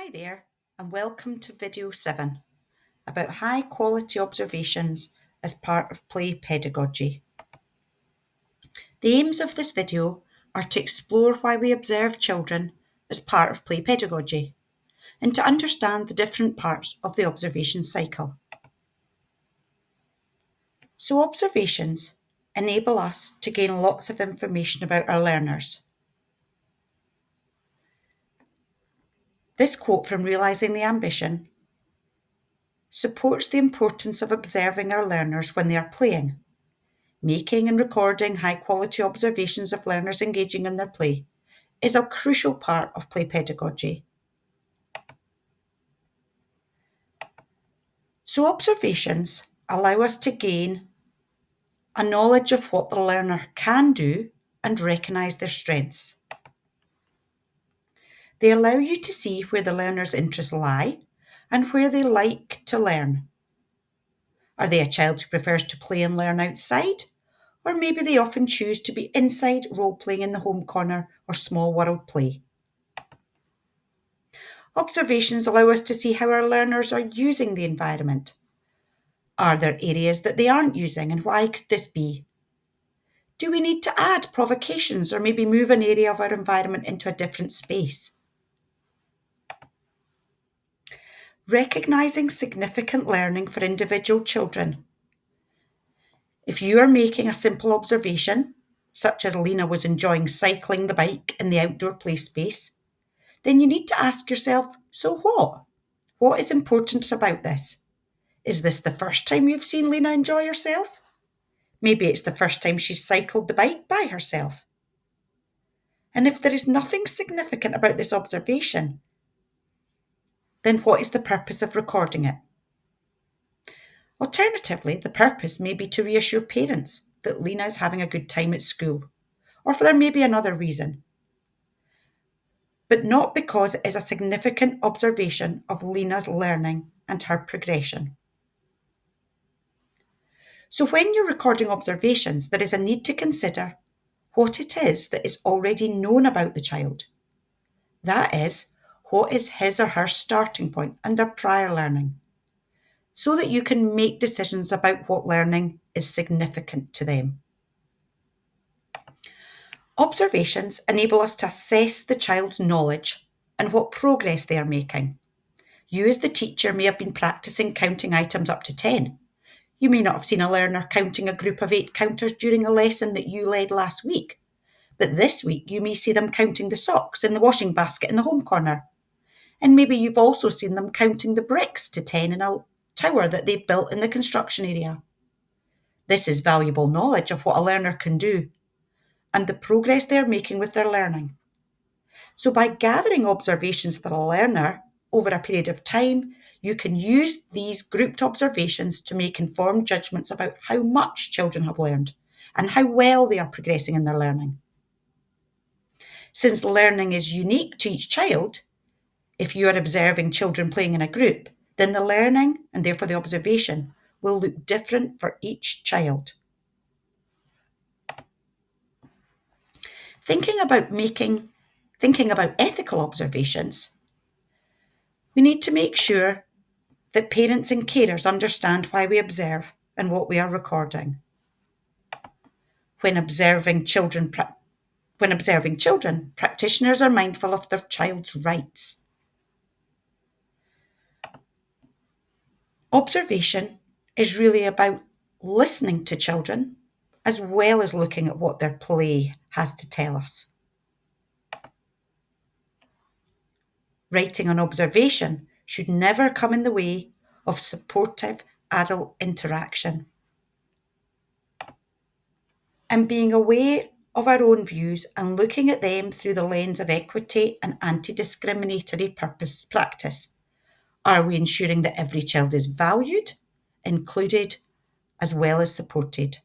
Hi there, and welcome to video 7 about high quality observations as part of play pedagogy. The aims of this video are to explore why we observe children as part of play pedagogy and to understand the different parts of the observation cycle. So, observations enable us to gain lots of information about our learners. This quote from Realising the Ambition supports the importance of observing our learners when they are playing. Making and recording high-quality observations of learners engaging in their play is a crucial part of play pedagogy. So observations allow us to gain a knowledge of what the learner can do and recognise their strengths. They allow you to see where the learner's interests lie and where they like to learn. Are they a child who prefers to play and learn outside? Or maybe they often choose to be inside role-playing in the home corner or small world play. Observations allow us to see how our learners are using the environment. Are there areas that they aren't using, and why could this be? Do we need to add provocations or maybe move an area of our environment into a different space? Recognising significant learning for individual children. If you are making a simple observation, such as Lena was enjoying cycling the bike in the outdoor play space, then you need to ask yourself, so what? What is important about this? Is this the first time you've seen Lena enjoy herself? Maybe it's the first time she's cycled the bike by herself. And if there is nothing significant about this observation, then what is the purpose of recording it? Alternatively, the purpose may be to reassure parents that Lena is having a good time at school, or for there may be another reason, but not because it is a significant observation of Lena's learning and her progression. So when you're recording observations, there is a need to consider what it is that is already known about the child. That is, what is his or her starting point and their prior learning, so that you can make decisions about what learning is significant to them. Observations enable us to assess the child's knowledge and what progress they are making. You as the teacher may have been practicing counting items up to 10. You may not have seen a learner counting a group of 8 counters during a lesson that you led last week. But this week you may see them counting the socks in the washing basket in the home corner. And maybe you've also seen them counting the bricks to 10 in a tower that they've built in the construction area. This is valuable knowledge of what a learner can do and the progress they are making with their learning. So by gathering observations for a learner over a period of time, you can use these grouped observations to make informed judgments about how much children have learned and how well they are progressing in their learning. Since learning is unique to each child, if you are observing children playing in a group, then the learning, and therefore the observation, will look different for each child. Thinking about ethical observations, we need to make sure that parents and carers understand why we observe and what we are recording. When observing children, practitioners are mindful of their child's rights. Observation is really about listening to children as well as looking at what their play has to tell us. Writing an observation should never come in the way of supportive adult interaction. And being aware of our own views and looking at them through the lens of equity and anti-discriminatory practice. Are we ensuring that every child is valued, included, as well as supported?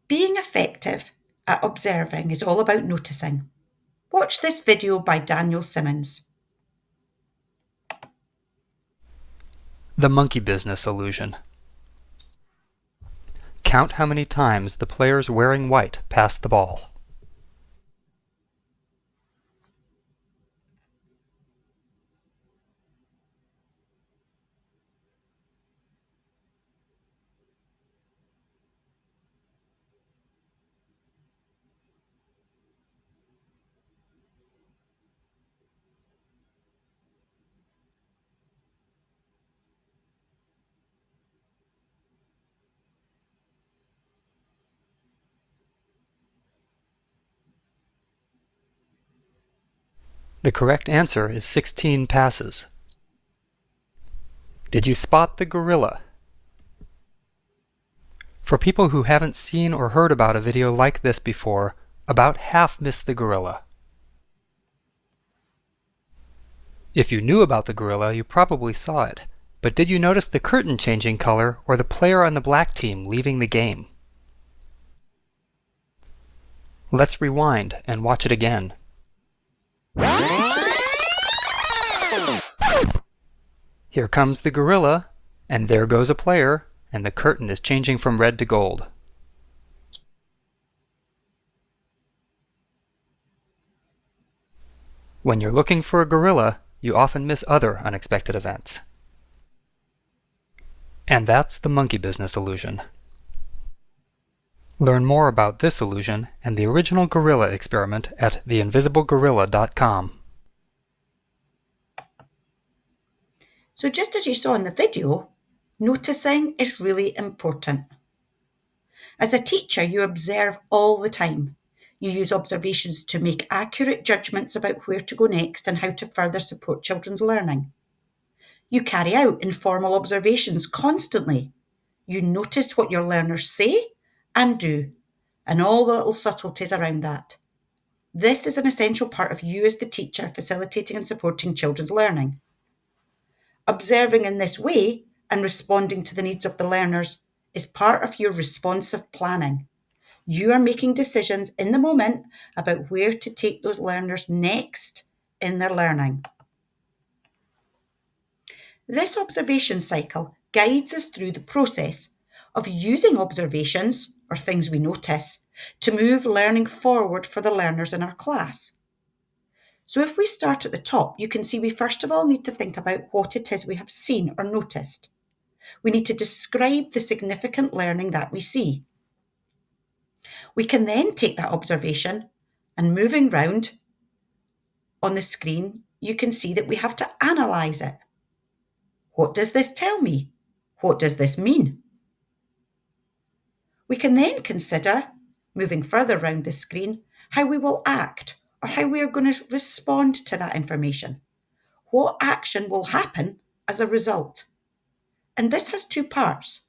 Being effective at observing is all about noticing. Watch this video by Daniel Simmons. The monkey business illusion. Count how many times the players wearing white pass the ball. The correct answer is 16 passes. Did you spot the gorilla? For people who haven't seen or heard about a video like this before, about half missed the gorilla. If you knew about the gorilla, you probably saw it. But did you notice the curtain changing color or the player on the black team leaving the game? Let's rewind and watch it again. Here comes the gorilla, and there goes a player, and the curtain is changing from red to gold. When you're looking for a gorilla, you often miss other unexpected events. And that's the monkey business illusion. Learn more about this illusion and the original gorilla experiment at theinvisiblegorilla.com. So just as you saw in the video, noticing is really important. As a teacher, you observe all the time. You use observations to make accurate judgments about where to go next and how to further support children's learning. You carry out informal observations constantly. You notice what your learners say and do, and all the little subtleties around that. This is an essential part of you as the teacher facilitating and supporting children's learning. Observing in this way and responding to the needs of the learners is part of your responsive planning. You are making decisions in the moment about where to take those learners next in their learning. This observation cycle guides us through the process of using observations, or things we notice, to move learning forward for the learners in our class. So if we start at the top, you can see we first of all need to think about what it is we have seen or noticed. We need to describe the significant learning that we see. We can then take that observation and moving round on the screen, you can see that we have to analyse it. What does this tell me? What does this mean? We can then consider, moving further round the screen, how we will act or how we are going to respond to that information. What action will happen as a result? And this has two parts.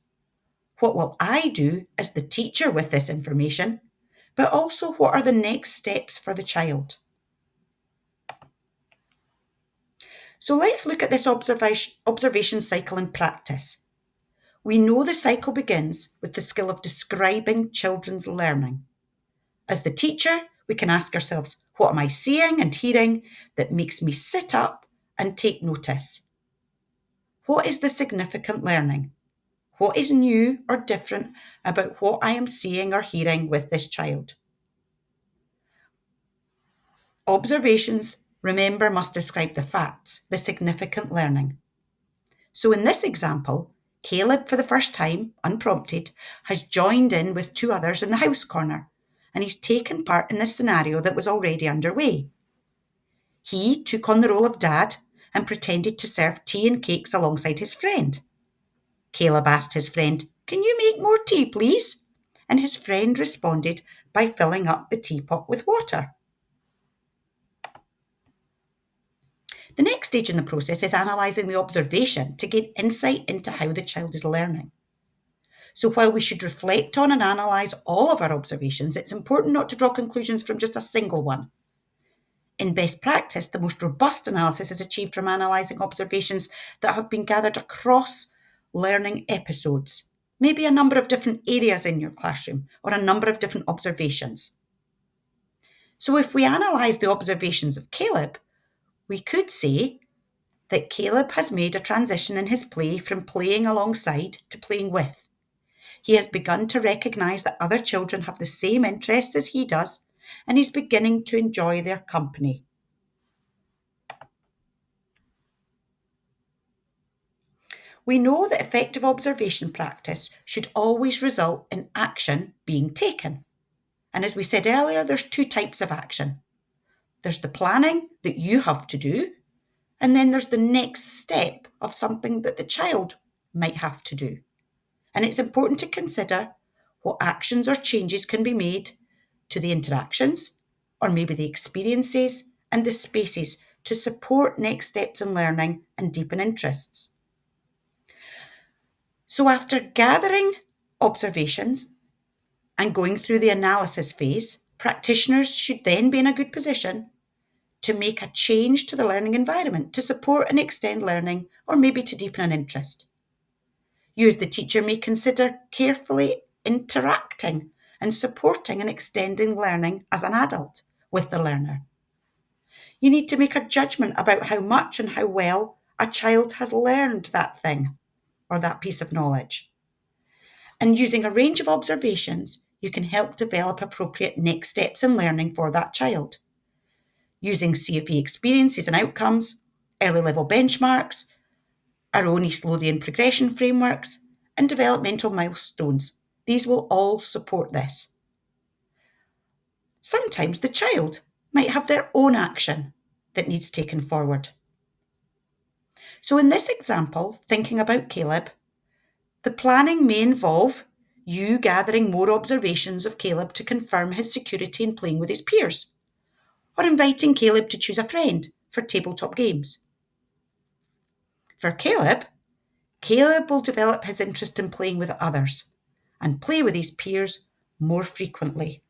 What will I do as the teacher with this information, but also what are the next steps for the child? So let's look at this observation cycle in practice. We know the cycle begins with the skill of describing children's learning. As the teacher, we can ask ourselves, what am I seeing and hearing that makes me sit up and take notice? What is the significant learning? What is new or different about what I am seeing or hearing with this child? Observations, remember, must describe the facts, the significant learning. So in this example, Caleb, for the first time, unprompted, has joined in with two others in the house corner, and he's taken part in the scenario that was already underway. He took on the role of dad and pretended to serve tea and cakes alongside his friend. Caleb asked his friend, "Can you make more tea, please?" And his friend responded by filling up the teapot with water. The next stage in the process is analysing the observation to gain insight into how the child is learning. So while we should reflect on and analyse all of our observations, it's important not to draw conclusions from just a single one. In best practice, the most robust analysis is achieved from analysing observations that have been gathered across learning episodes, maybe a number of different areas in your classroom or a number of different observations. So if we analyse the observations of Caleb, we could say that Caleb has made a transition in his play from playing alongside to playing with. He has begun to recognise that other children have the same interests as he does, and he's beginning to enjoy their company. We know that effective observation practice should always result in action being taken. And as we said earlier, there's two types of action. There's the planning that you have to do, and then there's the next step of something that the child might have to do. And it's important to consider what actions or changes can be made to the interactions, or maybe the experiences and the spaces to support next steps in learning and deepen interests. So after gathering observations and going through the analysis phase, practitioners should then be in a good position to make a change to the learning environment to support and extend learning, or maybe to deepen an interest. You as the teacher may consider carefully interacting and supporting and extending learning as an adult with the learner. You need to make a judgment about how much and how well a child has learned that thing or that piece of knowledge. And using a range of observations, you can help develop appropriate next steps in learning for that child. Using CFE experiences and outcomes, early level benchmarks, our own East Lothian progression frameworks, and developmental milestones. These will all support this. Sometimes the child might have their own action that needs taken forward. So in this example, thinking about Caleb, the planning may involve you gathering more observations of Caleb to confirm his security in playing with his peers, or inviting Caleb to choose a friend for tabletop games. For Caleb will develop his interest in playing with others and play with his peers more frequently.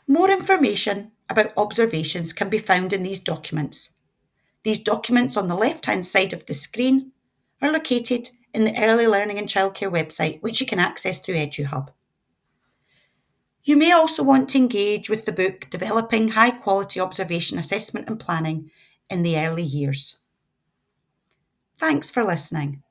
More information about observations can be found in these documents. These documents on the left-hand side of the screen are located in the Early Learning and Childcare website, which you can access through EduHub. You may also want to engage with the book Developing High-Quality Observation Assessment and Planning in the Early Years. Thanks for listening.